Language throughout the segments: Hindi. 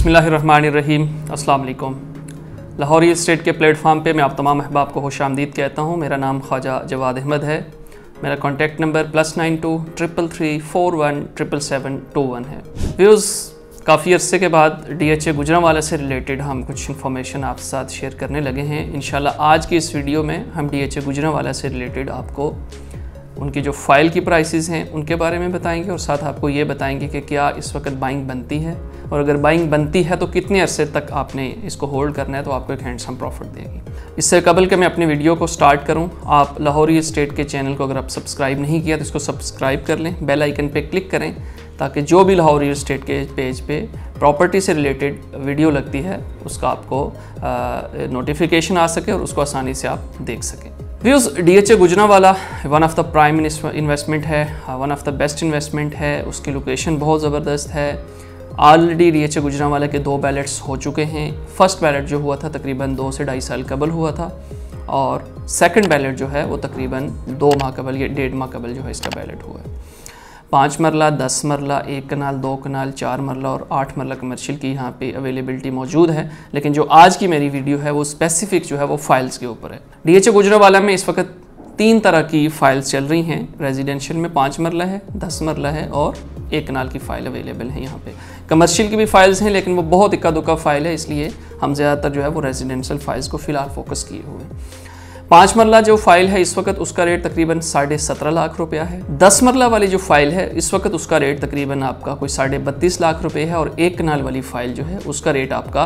बिस्मिल्लाहिर्रहमानिर्रहीम, अस्सलाम वालेकुम। लाहौर रियल एस्टेट के प्लेटफॉर्म पे मैं आप तमाम अहबाब को खुशामदीद कहता हूँ। मेरा नाम ख्वाजा जवाद अहमद है। मेरा कॉन्टैक्ट नंबर +92 333 41 77721 है। व्यूज़, काफ़ी अरसे के बाद DHA गुजरांवाला से रिलेटेड हम कुछ इन्फॉर्मेशन आपके साथ शेयर करने लगे हैं। इंशाल्लाह आज की इस वीडियो में हम DHA गुजरांवाला से रिलेटेड आपको उनकी जो फ़ाइल की प्राइसेस हैं उनके बारे में बताएंगे और साथ आपको ये बताएंगे कि क्या इस वक्त बाइंग बनती है, और अगर बाइंग बनती है तो कितने अरसे तक आपने इसको होल्ड करना है तो आपको एक हैंडसम प्रॉफिट देगी। इससे कबल के मैं अपनी वीडियो को स्टार्ट करूं, आप लाहौर रियल एस्टेट के चैनल को अगर आप सब्सक्राइब नहीं किया तो इसको सब्सक्राइब कर लें, बेल आइकन पे क्लिक करें ताकि जो भी लाहौर रियल एस्टेट के पेज पे प्रॉपर्टी से रिलेटेड वीडियो लगती है उसका आपको नोटिफिकेशन आ सके और उसको आसानी से आप देख सकें। Views, DHA Gujranwala one of the prime investment है, one of the best investment है। उसकी लोकेशन बहुत ज़बरदस्त है। ऑलरेडी DHA गुजरांवाला के 2 बैलेट्स हो चुके हैं। फर्स्ट बैलेट जो हुआ था तकरीबन 2 से 2.5 साल कबल हुआ था, और सेकंड बैलेट जो है वो तकरीबन 2 माह कबल या 1.5 माह कबल जो है इसका बैलेट हुआ है। 5 मरला, 10 मरला, 1 कनाल, 2 कनाल, 4 मरला और 8 मरला कमर्शियल की यहाँ पे अवेलेबिलिटी मौजूद है। लेकिन जो आज की मेरी वीडियो है वो स्पेसिफिक जो है वो फाइल्स के ऊपर है। DHA गुजरांवाला में इस वक्त 3 तरह की फ़ाइल्स चल रही हैं। रेजिडेंशियल में 5 मरला है, 10 मरला है और 1 कनाल की फ़ाइल अवेलेबल है यहाँ पे। कमर्शियल की भी फाइल्स हैं लेकिन वो बहुत इक्का दुक्का फ़ाइल है, इसलिए हम ज़्यादातर जो है वो रेजिडेंशियल फाइल्स को फ़िलहाल फोकस किए हुए हैं। 5 मरला जो फ़ाइल है इस वक्त उसका रेट तकरीबन 17.5 लाख रुपया है। 10 मरला वाली जो फ़ाइल है इस वक्त उसका रेट तकरीबन आपका कोई 32.5 लाख रुपये है, और 1 कनाल वाली फ़ाइल जो है उसका रेट आपका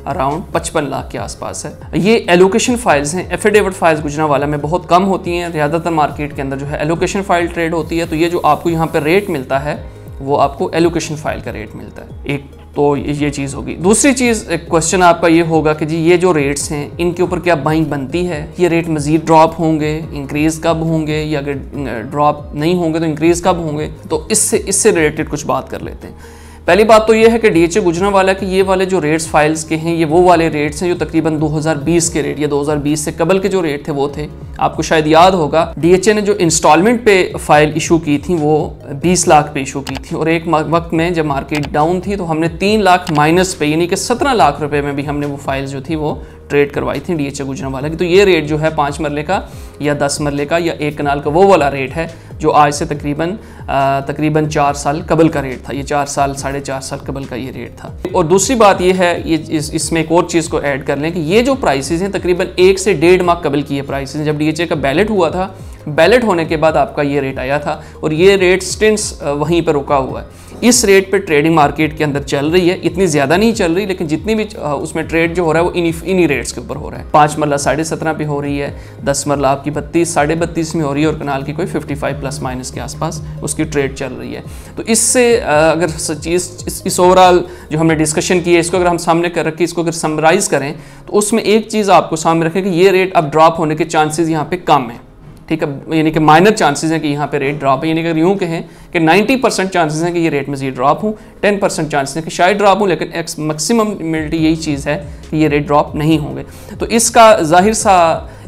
अराउंड 55 लाख के आसपास है। ये एलोकेशन फाइल्स हैं। एफिडेविट फाइल्स गुजरांवाला में बहुत कम होती हैं। ज़्यादातर मार्केट के अंदर जो है एलोकेशन फ़ाइल ट्रेड होती है, तो ये जो आपको यहाँ पे रेट मिलता है वो आपको एलोकेशन फ़ाइल का रेट मिलता है। एक तो ये चीज़ होगी। दूसरी चीज़, एक क्वेश्चन आपका ये होगा कि जी ये जो रेट्स हैं इनके ऊपर क्या बाइंग बनती है, ये रेट मज़ीद ड्रॉप होंगे, इंक्रीज़ कब होंगे, या अगर ड्रॉप नहीं होंगे तो इंक्रीज़ कब होंगे, तो इससे रिलेटेड कुछ बात कर लेते हैं। पहली बात तो ये है कि DHA गुजरांवाला के ये वाले जो रेट्स फाइल्स के हैं ये वो वाले रेट्स हैं जो तकरीबन 2020 के रेट या 2020 से कबल के जो रेट थे वो थे। आपको शायद याद होगा DHA ने जो इंस्टॉलमेंट पे फाइल इशू की थी वो 20 लाख पे इशू की थी, और एक वक्त में जब मार्केट डाउन थी तो हमने 3 लाख माइनस पे यानी कि 17 लाख रुपए में भी हमने वो फाइल्स जो थी वो ट्रेड करवाई थी DHA गुजरांवाला की। तो ये रेट जो है 5 मरले का या 10 मरले का या 1 कनाल का वो वाला रेट है जो आज से तकरीबन 4 साल कबल का रेट था। ये 4 साल 4.5 साल कबल का ये रेट था। और दूसरी बात ये है, ये इसमें एक और चीज़ को ऐड कर लें कि ये जो प्राइसेस हैं तकरीबन 1 से 1.5 माह कबल की ये प्राइसेस। जब DHA का बैलेट हुआ था, बैलेट होने के बाद आपका ये रेट आया था, और ये रेट स्टिंट्स वहीं पर रुका हुआ है। इस रेट पे ट्रेडिंग मार्केट के अंदर चल रही है। इतनी ज़्यादा नहीं चल रही, लेकिन जितनी भी उसमें ट्रेड जो हो रहा है वो इन्हीं रेट्स के ऊपर हो रहा है। 5 मरला 17.5 पे हो रही है, 10 मरला आपकी 32 32.5 में हो रही है, और कनाल की कोई 55 प्लस माइनस के आसपास उसकी ट्रेड चल रही है। तो इससे अगर चीज़ इस ओवरऑल जो हमने डिस्कशन की है इसको अगर हम सामने कर रखें, इसको अगर समराइज़ करें तो उसमें एक चीज़ आपको सामने रखें कि ये रेट अब ड्रॉप होने के चांसेस यहाँ पे कम है। ठीक है, यानी कि माइनर चांसेस हैं कि यहाँ पे रेट ड्रॉप है, यानी कि अगर यूँ कहें कि 90% चांसेस हैं कि ये रेट मज़ीद ड्रॉप हो, 10% चांसेस हैं कि शायद ड्रॉप हो, लेकिन मैक्सिममिलिटी यही चीज़ है कि ये रेट ड्रॉप नहीं होंगे। तो इसका जाहिर सा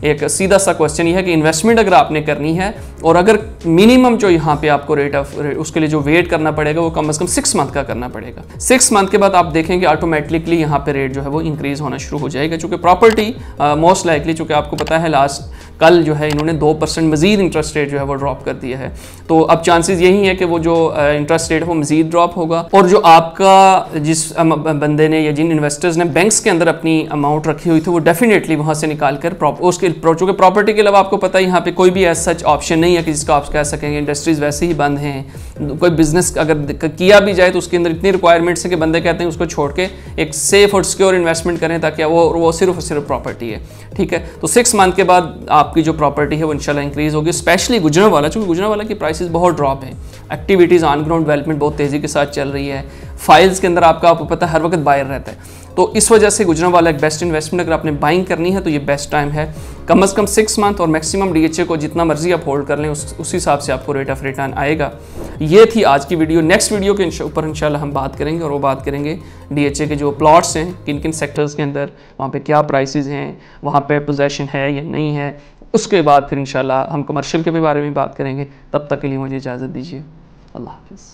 एक सीधा सा क्वेश्चन ये है कि इन्वेस्टमेंट अगर आपने करनी है, और अगर मिनिमम जो यहाँ पे आपको रेट ऑफ उसके लिए जो वेट करना पड़ेगा वो कम से कम 6 मंथ का करना पड़ेगा। 6 मंथ के बाद आप देखेंगे ऑटोमेटिकली यहाँ पे रेट जो है वो इंक्रीज होना शुरू हो जाएगा, चूँकि प्रॉपर्टी मोस्ट लाइकली, चूँकि आपको पता है कल जो है इन्होंने 2% मज़ीद इंटरेस्ट रेट जो है वो ड्रॉप कर दिया है। तो अब चांसेस यही है कि वो जो इंटरेस्ट रेट है वो मज़ीद ड्रॉप होगा, और जो आपका जिस बंदे ने या जिन इन्वेस्टर्स ने बैंक्स के अंदर अपनी अमाउंट रखी हुई थी वो डेफिनेटली वहाँ से निकाल कर उसके चूँकि प्रॉपर्टी के अलावा आपको पता है यहाँ पे कोई भी ऐसा सच ऑप्शन नहीं है कि जिसका आप कह सकेंगे। इंडस्ट्रीज़ वैसे ही बंद हैं, कोई बिजनेस अगर किया भी जाए तो उसके अंदर इतनी रिक्वायरमेंट्स है कि बंदे कहते हैं उसको छोड़ के एक सेफ और सिक्योर इन्वेस्टमेंट करें ताकि वो सिर्फ और सिर्फ प्रॉपर्टी है। ठीक है, तो 6 मंथ के बाद आपकी जो प्रॉपर्टी है वो इंशाल्लाह इंक्रीज़ होगी, स्पेशली गुजरांवाला, चूँकि गुजरांवाला की प्राइसेस बहुत ड्रॉप है। एक्टिविटीज़ ऑन ग्राउंड डेवलपमेंट बहुत तेज़ी के साथ चल रही है। फाइल्स के अंदर आपको पता है हर वक्त बायर रहता है, तो इस वजह से गुजरांवाला एक बेस्ट इन्वेस्टमेंट। अगर आपने बाइंग करनी है तो ये बेस्ट टाइम है। कम से कम 6 मंथ, और मैक्सिमम DHA को जितना मर्जी आप होल्ड कर लें उस हिसाब से आपको रेट ऑफ रिटर्न आएगा। ये थी आज की वीडियो। नेक्स्ट वीडियो के ऊपर इंशाल्लाह हम बात करेंगे, और वो बात करेंगे DHA के जो प्लॉट्स हैं किन किन सेक्टर्स के अंदर, वहाँ पे क्या प्राइसेस हैं, वहाँ पे पोजेशन है या नहीं है। उसके बाद फिर इंशाल्लाह हम कमर्शियल के बारे में बात करेंगे। तब तक के लिए मुझे इजाज़त दीजिए। अल्लाह हाफ़िज़।